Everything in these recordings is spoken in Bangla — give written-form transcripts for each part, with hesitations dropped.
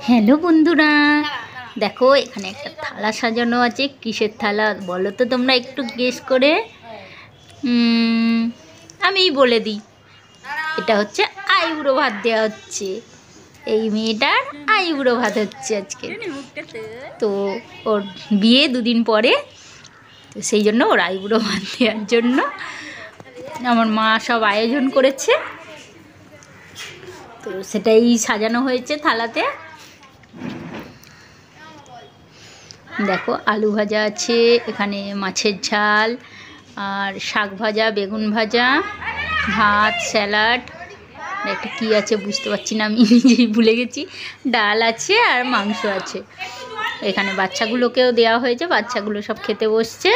হ্যালো বন্ধুরা, দেখো এখানে একটা থালা সাজানো আছে। কিসের থালা বলো তো তোমরা একটু গেস করে? আমিই বলে দিই, এটা হচ্ছে আইবুড়ো ভাত দেওয়া হচ্ছে। এই মেয়েটার আইবুড়ো ভাত হচ্ছে আজকে। তো ওর বিয়ে দুদিন পরে, তো সেই জন্য ওর আইবুড়ো ভাত দেওয়ার জন্য আমার মা সব আয়োজন করেছে। তো সেটাই সাজানো হয়েছে থালাতে। দেখো আলু ভাজা আছে, এখানে মাছের ঝাল আর শাক ভাজা, বেগুন ভাজা, ভাত, স্যালাড, একটা কী আছে বুঝতে পারছি না, আমি নিজেই ভুলে গেছি। ডাল আছে আর মাংস আছে। এখানে বাচ্চাগুলোকেও দেওয়া হয়েছে, বাচ্চাগুলো সব খেতে বসছে।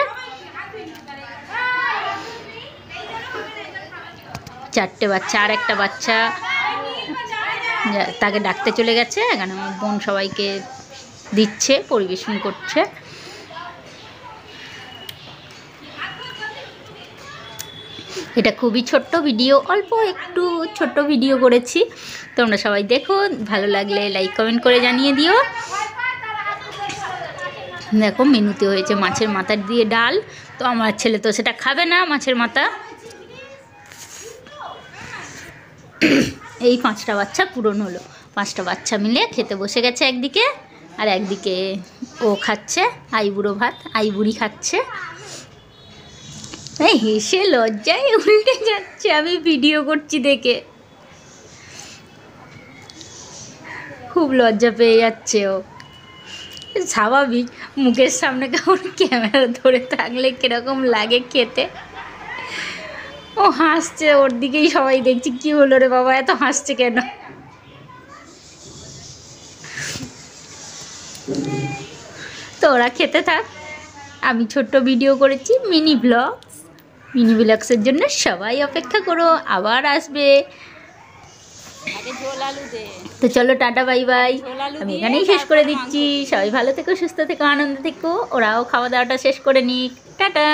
চারটে বাচ্চা, আর একটা বাচ্চা তাকে ডাকতে চলে গেছে। এখানে আমার বোন সবাইকে দিচ্ছে, পরিবেশন করছে। এটা খুবই ছোট্ট ভিডিও, অল্প একটু ছোট্ট ভিডিও করেছি। তোমরা সবাই দেখো, ভালো লাগলে লাইক কমেন্ট করে জানিয়ে দিও। দেখো মেনুতে হয়েছে মাছের মাথা দিয়ে ডাল। তো আমার ছেলে তো সেটা খাবে না, মাছের মাথা। এই 5টা বাচ্চা পূরণ হলো, 5টা বাচ্চা মিলে খেতে বসে গেছে একদিকে, আর একদিকে ও খাচ্ছে আইবুড়ো ভাত, আইবুড়ি খাচ্ছে। হেসে লজ্জায় উল্টে যাচ্ছে আমি ভিডিও করছি দেখে, খুব লজ্জা পেয়ে যাচ্ছে ও। স্বাভাবিক, মুখের সামনে কেমন ক্যামেরা ধরে থাকলে কিরকম লাগে খেতে। ও হাসছে, ওর দিকেই সবাই দেখছি, কি হলো রে বাবা এত হাসছে কেন? তো ওরা খেতে থাক, আমি ছোট্ট ভিডিও করেছি, মিনি ব্লগসের জন্য সবাই অপেক্ষা করো, আবার আসবে। তো চলো টাটা বাই বাই, আমি এখানেই শেষ করে দিচ্ছি। সবাই ভালো থেকো, সুস্থ থেকো, আনন্দ থেকো। ওরাও খাওয়া দাওয়াটা শেষ করে নিক। টাটা।